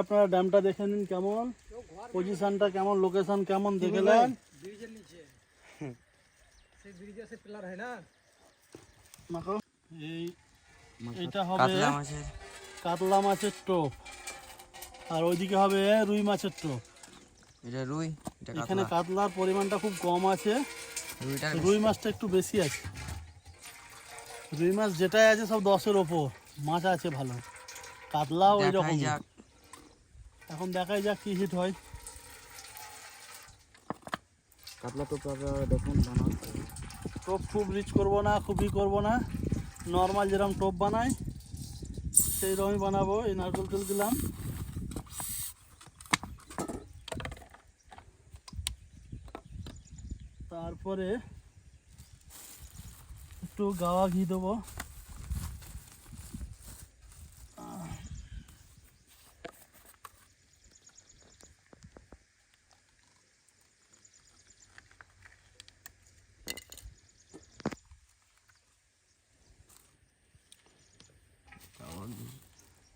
আপনারা ড্যামটা দেখে নিন কেমন, পজিশনটা কেমন, লোকেশন কেমন দেখলেন। ব্রিজের নিচে সেই ব্রিজে সে পিলার হয় না এইটা হবে কাতলা মাছের টোপ, আর ওইদিকে হবে রুই মাছের টোপ। এটা রুই, এখানে কাতলার পরিমাণটা খুব কম আছে, রুই মাছটা একটু বেশি আছে। রুই মাছ যেটাই আছে সব 10-এর ওপর মাছ আছে ভালো, কাতলাও ওই রকম। এখন দেখাই যাক কি হিট হয়। কাতলা টোপ দেখুন বানাও। টোপ খুব রিচ করবো না, খুবই করবো না, নর্মাল যেরকম টোপ বানাই সেই রকমই বানাবো। এই নারকেল তেল দিলাম, তারপরে একটু গাওয়া ঘি দেবো।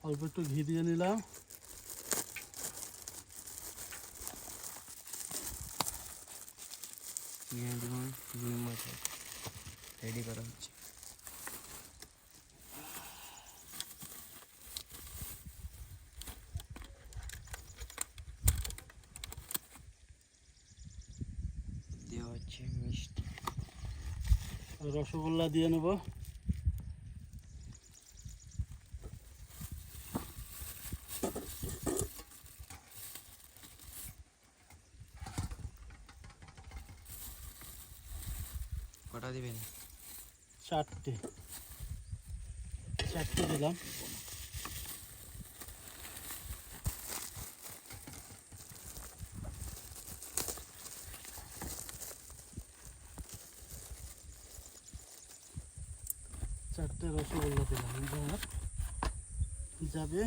অল্প একটু ঘি দিয়ে নিলাম। রুই মাছ রেডি করা হচ্ছে। দেওয়া হচ্ছে মিষ্টি, রসগোল্লা দিয়ে নেব। কটা দিবেন? চারটে দিলাম। চারটে রসগোল্লা দিলাম। এবার যাবে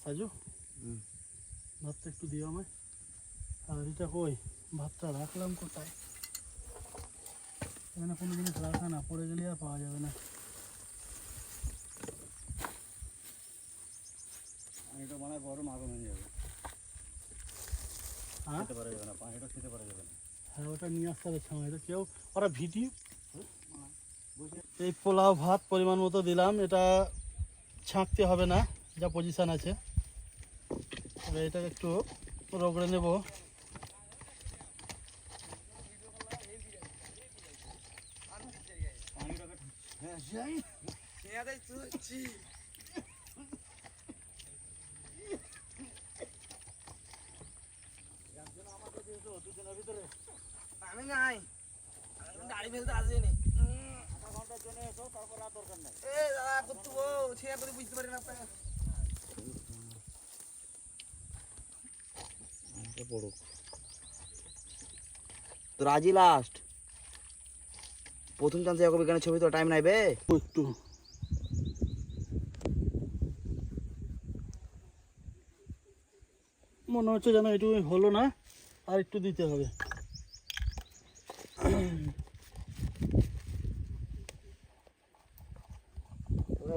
সাজু, ভাতটা একটু দিও আমায়। আর এটা কই, ভাতটা রাখলাম কোথায়? এখানে কোনো জিনিস রাখা না, পড়ে গেলে আর পাওয়া যাবে না। পানিটা মানে গরম আগুন হয়ে যাবে, খেতে পারা যাবে না, পানিটা খেতে পারা যাবে না। হ্যাঁ, ওটা নিয়ে আসতে হবে সময়। এটা কেউ ওরা ভিডিও। এই পোলাও ভাত পরিমাণ মতো দিলাম, এটা ছাঁকতে হবে না, যা পজিশান আছে। এবার এটাকে একটু রগড়ে নেব। আমি নাই, গাড়ি ফেলতে আসেনি। আধা ঘন্টার জন্য এসো, তারপর আর দরকার নেই। দাদা করতে ছেড়ে করে বুঝতে পারি না আপনাকে। তোর আজই লাস্ট, প্রথম চান্সে যাকো বিজ্ঞানের ছবি তো টাইম নাইবে একটু মনে হচ্ছে যেন এটুকু হলো না, আর একটু দিতে হবে।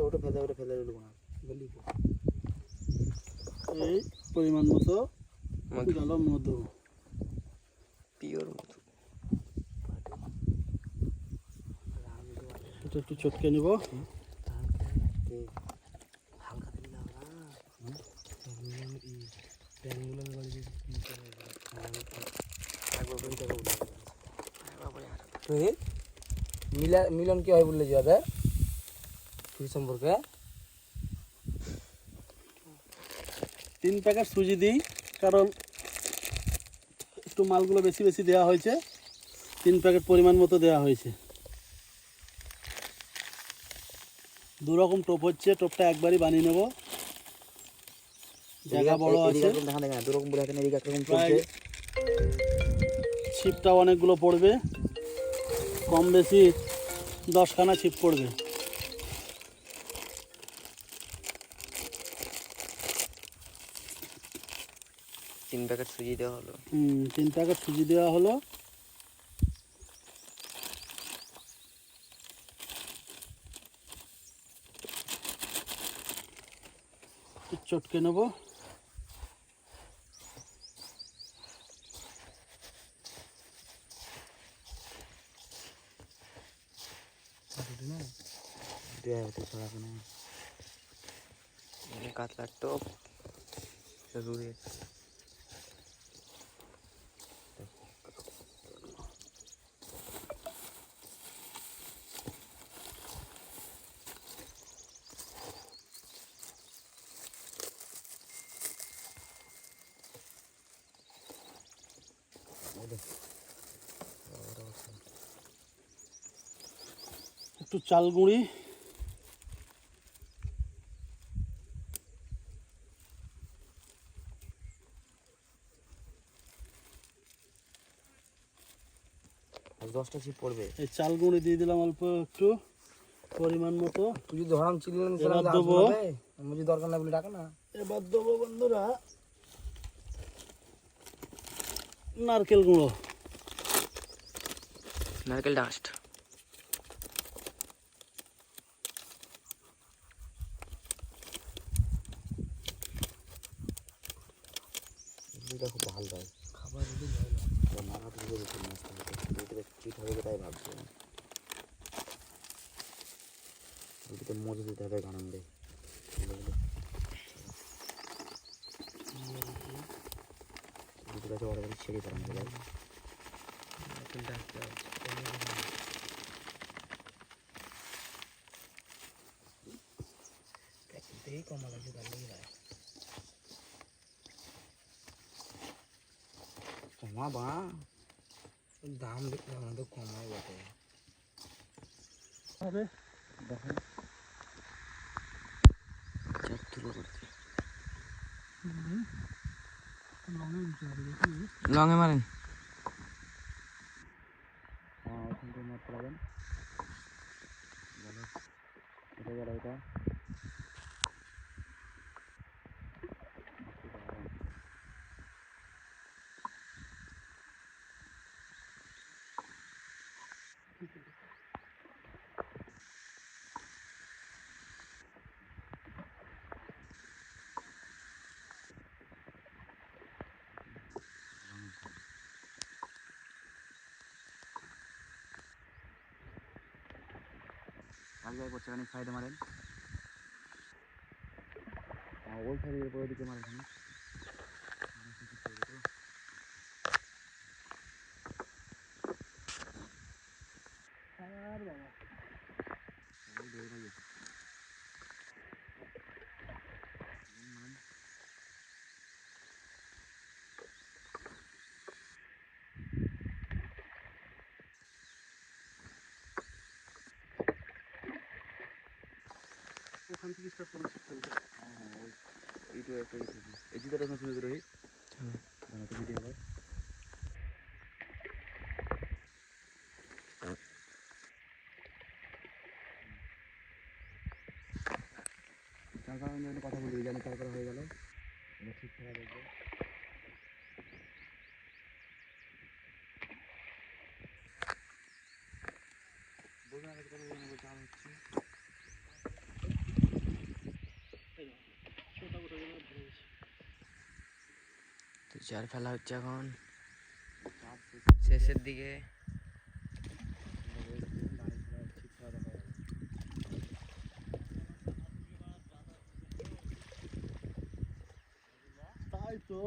ওটা ফেলে এই পরিমাণ মতো গেলাম মধু, পিওর মধু। এটা একটু চটকে নেব। মিলন কি হয় বললে যাবে সুই সম্পর্কে? 3 প্যাকেট সুজি দিই, কারণ একটু মালগুলো বেশি বেশি দেওয়া হয়েছে। 3 প্যাকেট পরিমাণ মতো দেওয়া হয়েছে। 2 রকম টোপ হচ্ছে, টোপটা একবারই বানিয়ে নেব, জায়গা বড় আছে। ছিপটা অনেকগুলো পড়বে, কম বেশি 10খানা ছিপ পড়বে। 3 প্যাকেট সুজি দেওয়া হলো। 3 প্যাকেট সুজি দেওয়া হলো। একটু চটকে নেবো। কাতলার টোপ রুই একটু চাল গুঁড়ি, আর 10টা ছিপ পড়বে। এই চাল গুঁড়ি দিয়ে দিলাম অল্প একটু পরিমাণ মতো। তুই যদি ধরাম চিনি এবার দেবো, আমি যদি দরকার না বলে ডাকা না। এবার দেবো বন্ধুরা নারকেল গুঁড়ো। নারকেল ডাস্ট। এটা খুব ভালো হয় খাবার যদি মাথা থেকে রুটিতে চিট হবে তাই ভাবছি। রুটিতে মজা দিতে হবে আনন্দে। রুটি কাছে অর্ডার করে ছেড়ে করানো যায়। এই কমা লাগছে তার লেগে যায়। কমা বা দাম দেখতে আমাদের কমাই বটে। হবে দেখেন লঙে মারেন। হ্যাঁ ওখান থেকে মারতে পারবেন। বলো এটা গেল এটা। আগে করছে এখানে সাইডে মারেন। ওই সাইডের উপরের দিকে মারেন। আর বাবা ওখান থেকে স্টার্ট করেছি ফেলতে। এইটা একটা এই চিত্রটা এখন শুনে রোহিত তো ভিডিও হয়। চার কারণ কথা বলি জানি চার করা হয়ে গেল। এবার ঠিক করা দেখবো। বলুন আর একটা বলবো চাল হচ্ছে। তো চার ফেলা হচ্ছে এখন শেষের দিকে। তাই তো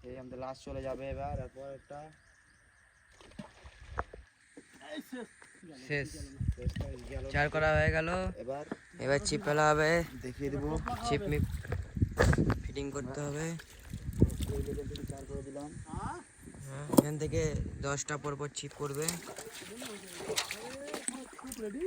এই আমাদের লাস্ট চলে যাবে এবার। এরপর একটা এই শেষ শেষ গেল। চার করা হয়ে গেল। এবার এবার চিপ ফেলা হবে। দেখিয়ে দেবো। চিপ মিপ ফিটিং করতে হবে। এই লেভেল থেকে চার করে দিলাম। এখান থেকে 10টা পর পর চিপ করবে। খুব রেডি।